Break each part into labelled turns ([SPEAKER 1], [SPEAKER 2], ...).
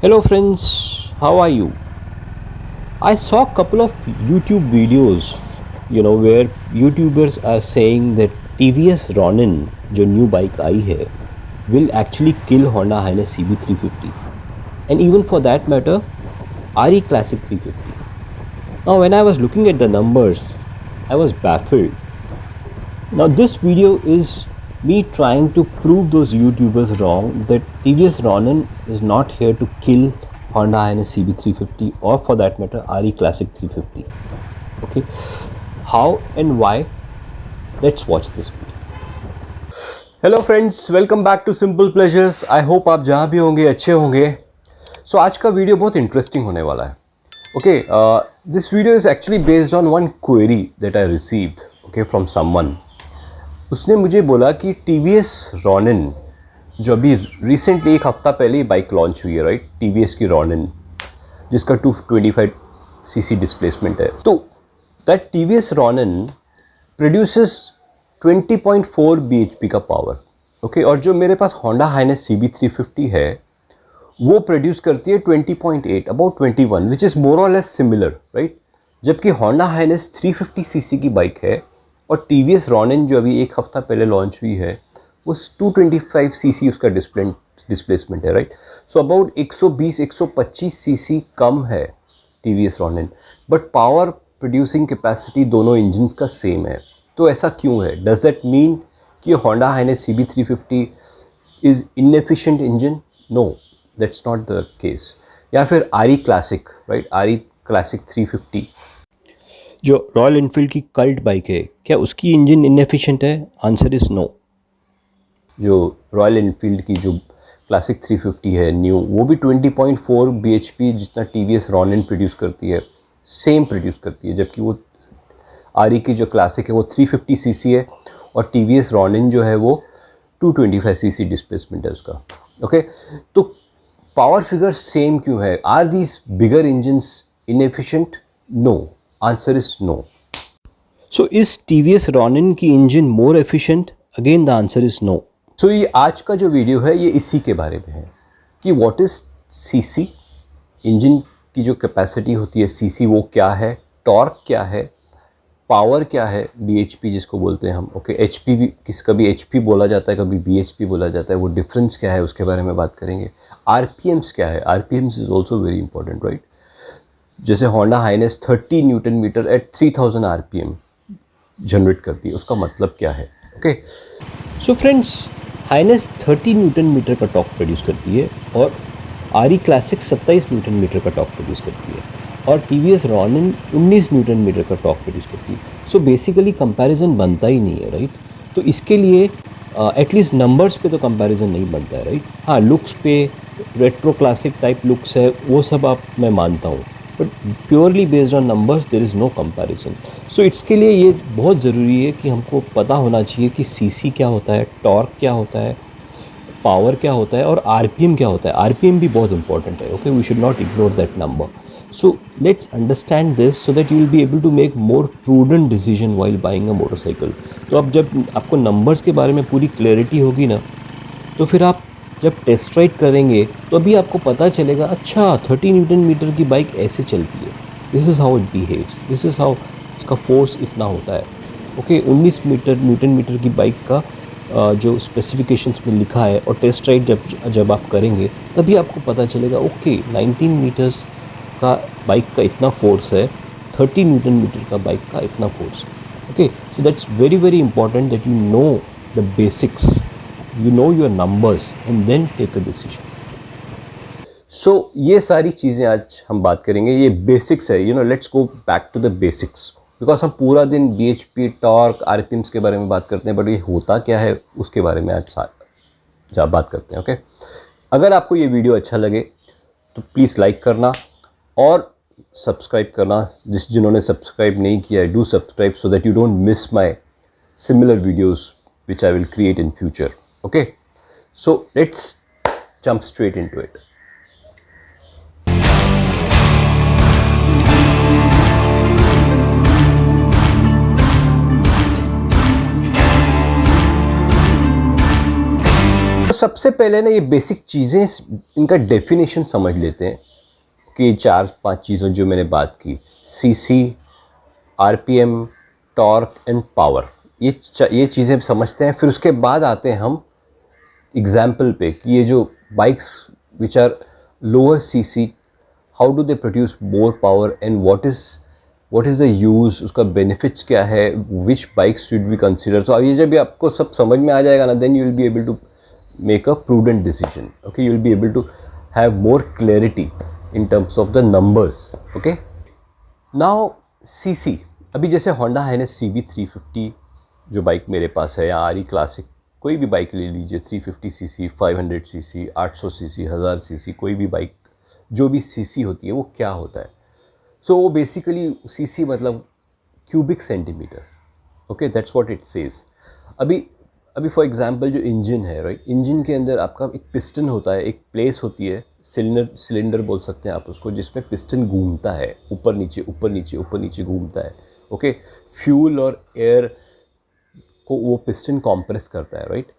[SPEAKER 1] Hello friends, how are you? I saw a couple of YouTube videos, where YouTubers are saying that TVS Ronin, जो new bike आई है, will actually kill Honda Highness CB350, and even for that matter, RE Classic 350. Now, when I was looking at the numbers, I was baffled. Now, this video is me trying to prove those YouTubers wrong that TVS Ronin is not here to kill Honda Highness CB350 or for that matter RE Classic 350. Okay, how and why? Let's watch this video. Hello friends, welcome back to Simple Pleasures. I hope आप जहाँ भी होंगे अच्छे होंगे. So आज का video बहुत interesting होने वाला है. Okay, this video is actually based on one query that I received, okay, from someone. उसने मुझे बोला कि TVS Ronin जो अभी रिसेंटली एक हफ़्ता पहले ही बाइक लॉन्च हुई है, राइट, TVS की Ronin जिसका 225 cc डिस्प्लेसमेंट है, तो that TVS Ronin produces 20.4 bhp का पावर, ओके, और जो मेरे पास Honda Highness CB350 है वो प्रोड्यूस करती है 20.8, अबाउट 21, विच इज़ मोर और लेस सिमिलर, राइट. जबकि Honda Highness 350 cc की बाइक है और TVS Ronin जो अभी एक हफ़्ता पहले लॉन्च हुई है वो 225 cc उसका डिस्प्लेसमेंट है, राइट. सो अबाउट 120-125 cc कम है TVS Ronin, but power producing capacity दोनों इंजन्स का सेम है. तो ऐसा क्यों है? डज दैट मीन कि Honda Highness CB350 is inefficient engine? No, that's not the case. या फिर RE classic, right, RE classic 350 जो रॉयल इनफील्ड की कल्ट बाइक है, क्या उसकी इंजन इनएफिशिएंट है? Answer is no. जो रॉयल इनफील्ड की जो क्लासिक 350 है न्यू, वो भी 20.4 bhp जितना TVS Ronin प्रोड्यूस करती है, सेम प्रोड्यूस करती है. जबकि वो RE की जो क्लासिक है वो 350 cc है और TVS Ronin जो है वो 225 cc डिस्प्लेसमेंट है उसका. ओके, तो पावर फिगर सेम क्यों है? Are these bigger engines inefficient? No, answer is no. So is TVS Ronin की engine more efficient? Again the answer is no. So ये आज का जो वीडियो है ये इसी के बारे में है कि व्हाट इज सीसी, इंजन की जो कैपेसिटी होती है सीसी वो क्या है, टॉर्क क्या है, पावर क्या है, BHP जिसको बोलते हैं हम, ओके, HP भी, कभी HP बोला जाता है, कभी BHP बोला जाता है, वो डिफरेंस क्या है उसके बारे में बात करेंगे. RPMs क्या है? RPMs is also very important, right. जैसे Honda Highness 30 newton metre at 3000 RPM generate करती है, उसका मतलब क्या है? Okay, so friends, Highness 30 newton metre का टॉर्क प्रोड्यूस करती है और RE क्लासिक 27 न्यूटन मीटर का टॉर्क प्रोड्यूस करती है और TVS Ronin 19 न्यूटन मीटर का टॉर्क प्रोड्यूस करती है. सो बेसिकली कंपैरिजन बनता ही नहीं है, राइट. तो इसके लिए एटलीस्ट नंबर्स पे तो कंपैरिजन नहीं बनता है, राइट. हाँ, लुक्स पे रेट्रो क्लासिक टाइप लुक्स है, वो सब आप मैं मानता हूँ, but purely based on numbers there is no comparison. So इसके लिए ये बहुत ज़रूरी है कि हमको पता होना चाहिए कि सीसी क्या होता है, टॉर्क क्या होता है, पावर क्या होता है और RPM क्या होता है. RPM भी बहुत इंपॉर्टेंट है, okay, we should not ignore that number. So let's understand this so that you will be able to make more prudent decision while buying a motorcycle. तो अब जब आपको नंबर्स के बारे में पूरी क्लैरिटी होगी ना, तो फिर आप जब टेस्ट राइड करेंगे तो अभी आपको पता चलेगा, अच्छा 30 न्यूटन मीटर की बाइक ऐसे चलती है, this is how it behaves, this is how इसका फोर्स इतना होता है. ओके, 19 न्यूटन मीटर की बाइक का जो स्पेसिफिकेशंस में लिखा है और टेस्ट राइड जब आप करेंगे तभी आपको पता चलेगा, ओके 19 मीटर्स का बाइक का इतना फोर्स है, 30 न्यूटन मीटर का बाइक का इतना फोर्स है. Okay, so that's very very important that you know the basics, you know your numbers and then take a decision. So ये सारी चीज़ें आज हम बात करेंगे, ये बेसिक्स है. Let's go back to the basics, because हम पूरा दिन BHP, टॉर्क, RPMs के बारे में बात करते हैं, बट ये होता क्या है उसके बारे में आज बात करते हैं. ओके, अगर आपको ये वीडियो अच्छा लगे तो प्लीज़ लाइक करना और सब्सक्राइब करना. जिन्होंने सब्सक्राइब नहीं किया है, do subscribe so that you don't miss my similar videos which I will create in future. Okay, so let's jump straight into it. सबसे पहले ना ये बेसिक चीज़ें, इनका डेफिनेशन समझ लेते हैं कि 4-5 चीज़ों जो मैंने बात की, CC, RPM, torque and power, ये चीज़ें समझते हैं। फिर उसके बाद आते हैं हम एग्जाम्पल पे कि ये जो bikes which are lower CC, how do they produce more power and what is the use, उसका बेनिफिट्स क्या है, which bikes should be consider. तो अब ये जब भी आपको सब समझ में आ जाएगा ना, then you will be able to make a prudent decision. Okay, you'll be able to have more clarity in terms of the numbers. Okay, now cc, अभी जैसे Honda Highness CB350 जो बाइक मेरे पास है, या आरी क्लासिक, कोई भी bike ले लीजिए, 350 सीसी, 500 सीसी, 800 सीसी, 1000 सीसी, कोई भी बाइक जो भी सीसी होती है वो क्या होता है। सो वो बेसिकली सीसी मतलब cubic centimetre. Okay, that's what it says. अभी फॉर एग्जांपल जो इंजन है, राइट, इंजन के अंदर आपका एक पिस्टन होता है, एक प्लेस होती है, सिलेंडर बोल सकते हैं आप उसको, जिसमें पिस्टन घूमता है, ऊपर नीचे ऊपर नीचे ऊपर नीचे घूमता है। ओके, फ्यूल और एयर को वो पिस्टन कॉम्प्रेस करता है, राइट।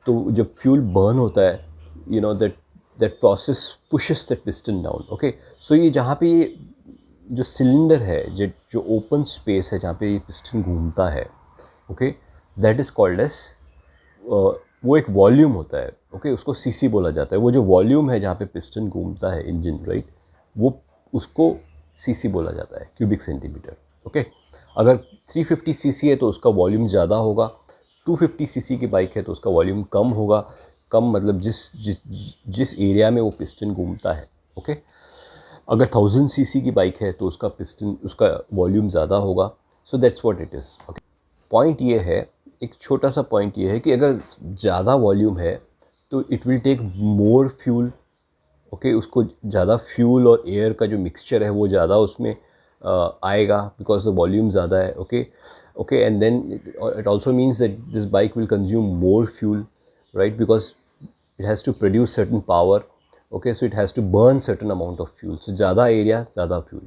[SPEAKER 1] तो जब फ्यूल बर्न होता है, you know that process pushes the piston down. Okay, so ये जहाँ पे ये जो सिलेंडर है, जो ओपन स्पेस है जहाँ पे ये पिस्टन घूमता है, okay, that is called as, वो एक वॉल्यूम होता है। ओके, उसको सीसी बोला जाता है। वो जो वॉल्यूम है जहाँ पे पिस्टन घूमता है इंजन, राइट, वो उसको सीसी बोला जाता है, क्यूबिक सेंटीमीटर। ओके, अगर 350 सीसी है तो उसका वॉल्यूम ज़्यादा होगा, 250 सीसी की बाइक है तो उसका वॉल्यूम कम होगा। कम मतलब जिस एरिया में वो पिस्टन घूमता है। ओके, अगर 1000 सीसी की बाइक है तो उसका वॉल्यूम ज़्यादा होगा। So that's what it is. Okay, point ये है, एक छोटा सा पॉइंट ये है कि अगर ज़्यादा वॉल्यूम है तो it will take more fuel. Okay, उसको ज़्यादा फ्यूल और एयर का जो मिक्सचर है वो ज़्यादा उसमें आएगा, बिकॉज द वॉल्यूम ज़्यादा है। Okay, and then it also means that this bike will consume more fuel, right, because it has to produce certain power. Okay, so it has to burn certain amount of fuel. So ज़्यादा area ज़्यादा fuel.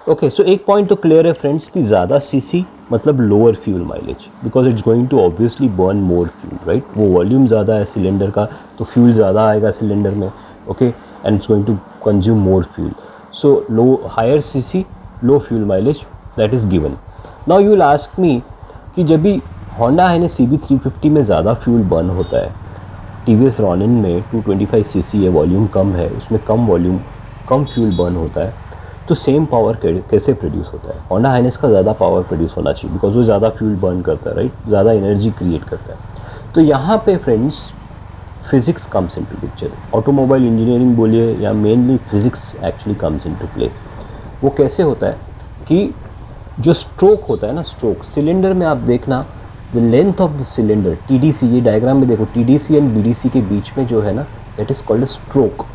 [SPEAKER 1] Okay, सो एक point तो clear है friends कि ज़्यादा CC मतलब lower fuel mileage, because it's going to obviously burn more fuel, right. वो volume ज़्यादा है सिलेंडर का, तो फ्यूल ज़्यादा आएगा सिलेंडर में। Okay, and it's going to consume more fuel. So higher CC, low fuel mileage, that is given. Now you will ask me कि जब भी होंडा है ना CB350 में ज़्यादा फ्यूल बर्न होता है, TVS रॉनिन में 225 सीसी है, वॉल्यूम कम है, उसमें कम फ्यूल बर्न होता है, तो सेम पावर कैसे प्रोड्यूस होता है। होंडा हाइनेस का ज़्यादा पावर प्रोड्यूस होना चाहिए, बिकॉज वो ज़्यादा फ्यूल बर्न करता है, राइट, ज़्यादा एनर्जी क्रिएट करता है। तो यहाँ पे friends physics comes into picture. Automobile engineering बोलिए या mainly physics actually comes into play. वो कैसे होता है कि जो स्ट्रोक होता है ना, स्ट्रोक सिलेंडर में आप देखना, the length of the cylinder, TDC, ये डायग्राम में देखो, TDC एंड BDC के बीच में जो है ना, that is called a stroke.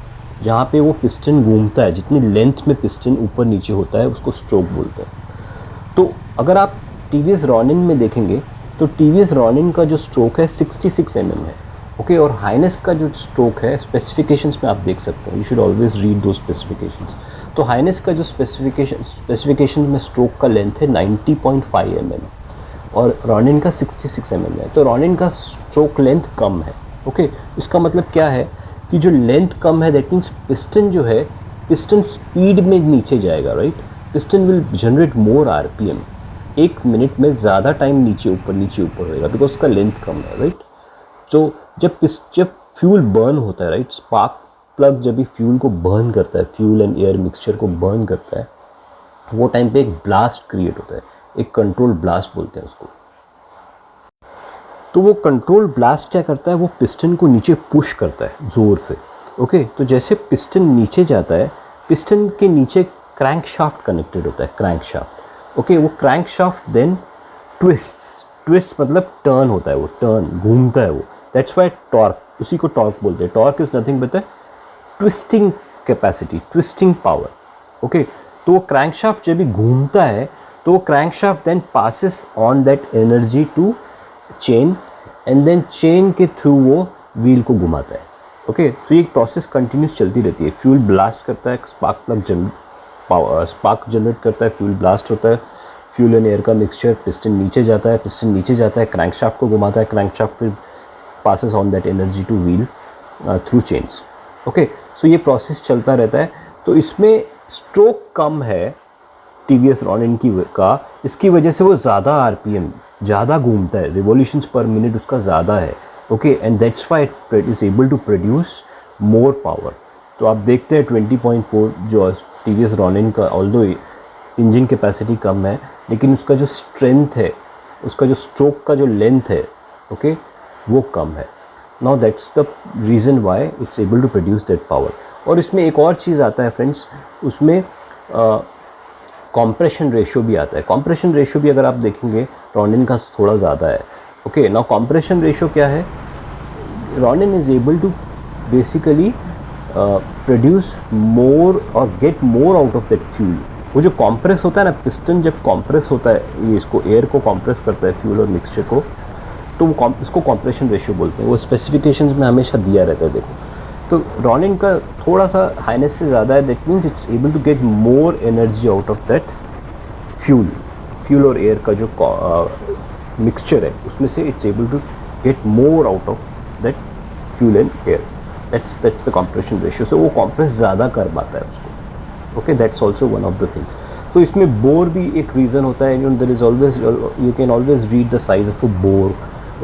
[SPEAKER 1] जहाँ पे वो पिस्टन घूमता है, जितनी लेंथ में पिस्टन ऊपर नीचे होता है उसको स्ट्रोक बोलते हैं। तो अगर आप TVS रॉनिन में देखेंगे तो TVS रॉनिन का जो स्ट्रोक है 66 mm है। ओके, और हाइनेस का जो स्ट्रोक है स्पेसिफिकेशंस में आप देख सकते हैं, यू शुड ऑलवेज रीड दो स्पेसिफिकेशंस। तो हाइनेस का जो स्पेसिफिकेशन में स्ट्रोक का लेंथ है 90.5 mm और रॉनिन का 66 mm है। तो रॉनिन का स्ट्रोक लेंथ कम है। ओके, इसका मतलब क्या है कि जो लेंथ कम है, दैट मीन्स पिस्टन जो है, पिस्टन स्पीड में नीचे जाएगा, right. Piston will generate more RPM, 1 minute में ज़्यादा टाइम नीचे ऊपर होएगा, बिकॉज उसका लेंथ कम है, राइट। तो जब फ्यूल बर्न होता है, राइट, स्पार्क प्लग जब भी फ्यूल को बर्न करता है, फ्यूल एंड एयर मिक्सचर को बर्न करता है, वो टाइम पे एक ब्लास्ट क्रिएट होता है, एक कंट्रोल ब्लास्ट बोलते हैं उसको। तो वो कंट्रोल ब्लास्ट क्या करता है, वो पिस्टन को नीचे पुश करता है ज़ोर से। ओके, तो जैसे पिस्टन नीचे जाता है, पिस्टन के नीचे क्रैंक शाफ्ट कनेक्टेड होता है, क्रैंक शाफ्ट। ओके, वो क्रैंक शाफ्ट देन ट्विस्ट मतलब टर्न होता है, वो टर्न घूमता है वो, दैट्स वाई टॉर्क, उसी को टॉर्क बोलते हैं। Torque is nothing but twisting capacity, twisting power. Okay, तो वो क्रैंक शाफ्ट जब भी घूमता है तो वो crankshaft then passes on that energy to chain and then chain के थ्रू वो व्हील को घुमाता है। ओके, तो ये प्रोसेस कंटिन्यूस चलती रहती है। फ्यूल ब्लास्ट करता है, स्पार्क जनरेट करता है, फ्यूल ब्लास्ट होता है, फ्यूल एंड एयर का मिक्सचर, पिस्टन नीचे जाता है, क्रैंक शाफ्ट को घुमाता है, क्रैंक शाफ्ट फिर passes on that energy to wheels through chains. Okay, so ये प्रोसेस चलता रहता है. तो इसमें स्ट्रोक कम है टीवीएस रॉनिन का, इसकी वजह से वो ज़्यादा आरपीएम, ज़्यादा घूमता है, रिवॉल्यूशंस पर मिनट उसका ज़्यादा है. Okay, and that's why it is able to produce more power. तो आप देखते हैं 20.4 जो टीवीएस रॉनिन का, ऑल्दो इंजन कैपेसिटी कम है, लेकिन उसका जो स्ट्रेंथ है, उसका जो स्ट्रोक का जो लेंथ है, ओके, वो कम है. Now that's the reason why it's able to produce that power. और इसमें एक और चीज़ आता है फ्रेंड्स, उसमें कॉम्प्रेशन रेशियो भी आता है. कॉम्प्रेशन रेशियो भी अगर आप देखेंगे रॉनिन का थोड़ा ज़्यादा है. ओके, नाउ कॉम्प्रेशन रेशियो क्या है? Ronin is able to basically produce more और get more out of that fuel. वो जो कॉम्प्रेस होता है ना, पिस्टन जब कॉम्प्रेस होता है, ये इसको एयर को कॉम्प्रेस करता है, फ्यूल और मिक्सचर को, तो वो इसको कॉम्प्रेशन रेशियो बोलते हैं. वो स्पेसिफिकेशंस में हमेशा दिया रहता है. देखो, तो रॉनिन का थोड़ा सा हाइनेस से ज़्यादा है. That means it's able to get more energy out of that fuel और एयर का जो मिक्सचर है, उसमें से it's able to get more out of that fuel and air. That's the compression ratio. So वो कॉम्प्रेस ज़्यादा कर पाता है उसको. Okay, that's also one of the things. So इसमें बोर भी एक रीज़न होता है. There is always, you can always read the size of a bore.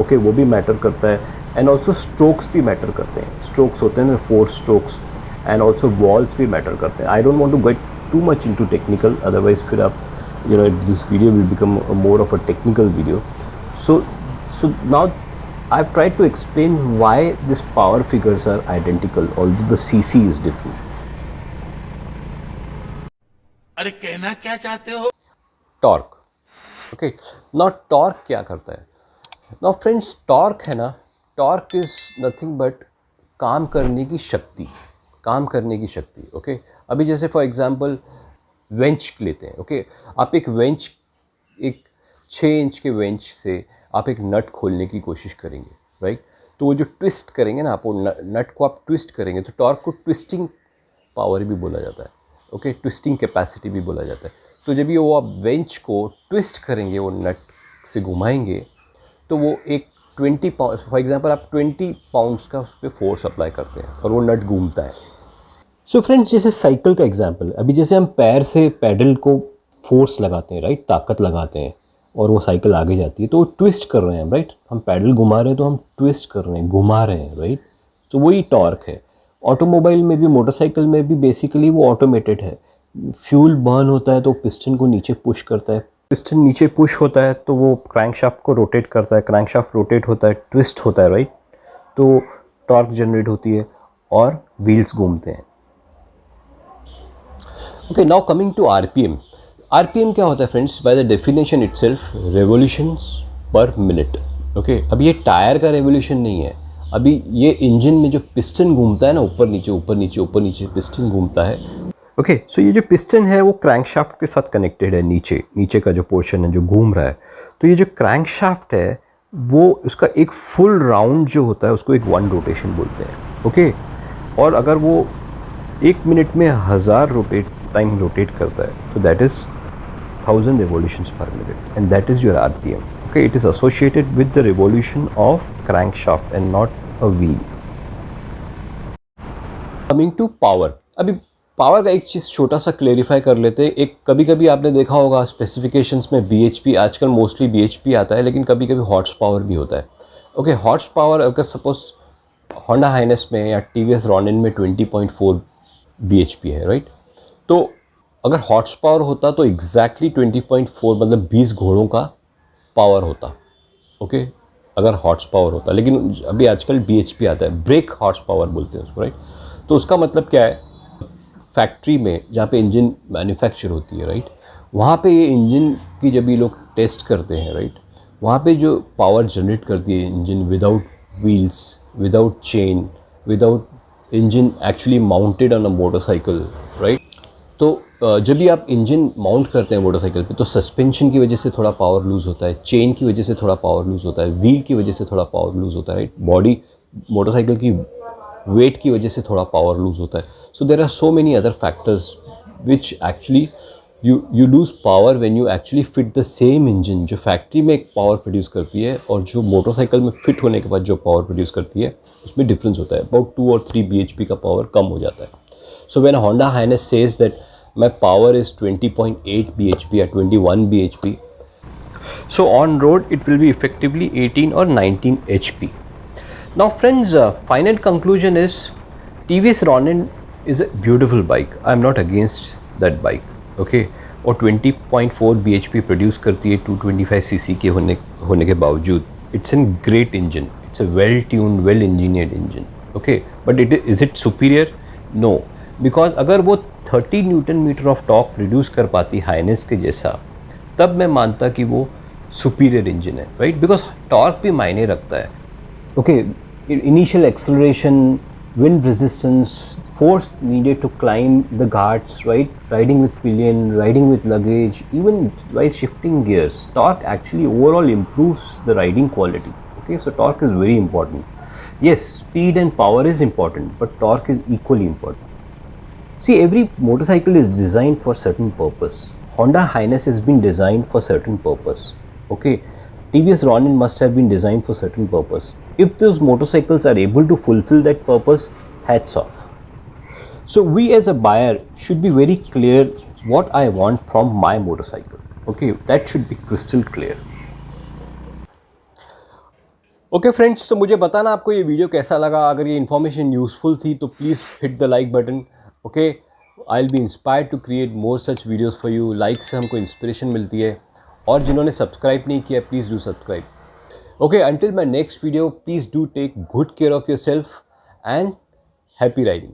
[SPEAKER 1] Okay, वो भी मैटर करता है. एंड ऑल्सो स्ट्रोक्स भी मैटर करते हैं. स्ट्रोक्स होते हैं ना, 4 स्ट्रोक्स. एंड ऑल्सो वॉल्स भी मैटर करते हैं. I don't want to get too much into technical, otherwise फिर आप this video will become more of a technical video. So now I've tried to explain why these power figures are identical, although the CC is different.
[SPEAKER 2] अरे कहना क्या चाहते हो?
[SPEAKER 1] Torque. Okay. Now torque क्या करता है? Now friends, torque है ना, torque is nothing but काम करने की शक्ति. काम करने की शक्ति. ओके, अभी जैसे फॉर एग्जांपल वेंच लेते हैं. ओके, आप एक 6 इंच के वेंच से आप एक नट खोलने की कोशिश करेंगे, राइट? तो वो जो ट्विस्ट करेंगे ना, आप वो नट को आप ट्विस्ट करेंगे, तो टॉर्क को ट्विस्टिंग पावर भी बोला जाता है. ओके, ट्विस्टिंग कैपेसिटी भी बोला जाता है. तो जब ये वो आप वेंच को ट्विस्ट करेंगे, वो नट से घुमाएंगे, तो वो एक 20 पाउंड, फॉर एग्जांपल आप 20 पाउंड्स का उस पर फोर्स अप्लाई करते हैं और वो नट घूमता है. सो फ्रेंड्स, जैसे साइकिल का एग्जांपल, अभी जैसे हम पैर से पैडल को फोर्स लगाते हैं, राइट, ताकत लगाते हैं, और वो साइकिल आगे जाती है, तो वो ट्विस्ट कर रहे हैं, राइट. हम पैडल घुमा रहे हैं तो हम ट्विस्ट कर रहे हैं, घुमा रहे हैं, राइट. तो वही टॉर्क है. ऑटोमोबाइल में भी, मोटरसाइकिल में भी बेसिकली वो ऑटोमेटेड है. फ्यूल बर्न होता है तो पिस्टन को नीचे पुश करता है. पिस्टन नीचे पुश होता है तो वो क्रैंकशाफ्ट को रोटेट करता है. क्रैंकशाफ्ट रोटेट होता है, ट्विस्ट होता है, राइट. तो टॉर्क जनरेट होती है और व्हील्स घूमते हैं. Okay, now coming to RPM. RPM क्या होता है friends? By the definition itself, revolutions per minute. Okay, अब ये टायर का रेवोल्यूशन नहीं है. अभी ये इंजन में जो पिस्टन घूमता है ना, ऊपर नीचे ऊपर नीचे ऊपर नीचे पिस्टन घूमता है. ओके, सो ये जो पिस्टन है वो क्रैंकशाफ्ट के साथ कनेक्टेड है. नीचे का जो पोर्शन है जो घूम रहा है, तो ये जो क्रैंकशाफ्ट है वो उसका एक फुल राउंड जो होता है उसको एक 1 रोटेशन बोलते हैं. ओके, और अगर वो 1 मिनट में 1000 टाइम रोटेट करता है, तो that is 1000 revolutions per minute, and that is your RPM. Okay, it is associated with the revolution of crankshaft and not a wheel. Coming to power. अभी पावर का एक चीज़ छोटा सा क्लेरिफाई कर लेते हैं. एक कभी कभी आपने देखा होगा स्पेसिफिकेशंस में BHP, आजकल मोस्टली BHP आता है, लेकिन कभी कभी हॉर्स पावर भी होता है. ओके, हॉर्स पावर अगर सपोज होंडा हाइनेस में या TVS रॉनिन में 20.4 BHP है, राइट. तो अगर हॉर्स पावर होता तो एग्जैक्टली 20.4 मतलब 20 घोड़ों का पावर होता. ओके, अगर हॉर्स पावर होता, लेकिन अभी आजकल BHP आता है, ब्रेक हॉर्स पावर बोलते हैं उसको, राइट. तो उसका मतलब क्या है? फैक्ट्री में जहाँ पे इंजन मैन्युफैक्चर होती है, राइट, वहाँ पे ये इंजन की जब ये लोग टेस्ट करते हैं, राइट, वहाँ पे जो पावर जनरेट करती है engine without wheels, without chain, without engine actually mounted on a motorcycle, right. तो जब भी आप इंजन माउंट करते हैं मोटरसाइकिल पे, तो सस्पेंशन की वजह से थोड़ा पावर लूज़ होता है, चेन की वजह से थोड़ा पावर लूज़ होता है, व्हील की वजह से थोड़ा पावर लूज़ होता है, राइट. बॉडी मोटरसाइकिल की वेट की वजह से थोड़ा पावर लूज़ होता है. So there are so many other factors which actually you lose power when you actually fit the same engine जो फैक्ट्री में एक पावर प्रोड्यूस करती है और जो मोटरसाइकिल में फिट होने के बाद जो पावर प्रोड्यूस करती है उसमें डिफरेंस होता है. अबाउट 2 और 3 bhp का पावर कम हो जाता है. So when Honda Highness says that my power is 20.8 bhp or 21 bhp, so on road it will be effectively 18 or 19 hp. Now friends, final conclusion is TVS Ronin is a beautiful bike. I am not against that bike. Okay, और 20.4 bhp produce करती है 225 cc के होने के बावजूद. It's an great engine, it's a well tuned well engineered engine. Okay, but is it superior? No, because अगर वो 30 newton metre of torque produce कर पाती हाइनेस के जैसा, तब मैं मानता कि वो सुपीरियर इंजन है, राइट? बिकॉज टॉर्क भी मायने रखता है. Okay, initial acceleration, wind resistance, force needed to climb the ghats, right? Riding with pillion, riding with luggage, even while shifting gears. Torque actually overall improves the riding quality. Okay, so torque is very important. Yes, speed and power is important, but torque is equally important. See, every motorcycle is designed for certain purpose. Honda Highness has been designed for certain purpose. Okay, TVS Ronin must have been designed for certain purpose. If those motorcycles are able to fulfill that purpose, hats off. So we as a buyer should be very clear what I want from my motorcycle. Okay, that should be crystal clear. Okay friends, so मुझे बताना आपको ये video कैसा लगा. अगर ये information useful थी तो please hit the like button. Okay, I will be inspired to create more such videos for you. Like से हमको इंस्पिरेशन मिलती है. और जिन्होंने सब्सक्राइब नहीं किया, please do subscribe. Okay, until my next video, please do take good care of yourself and happy riding.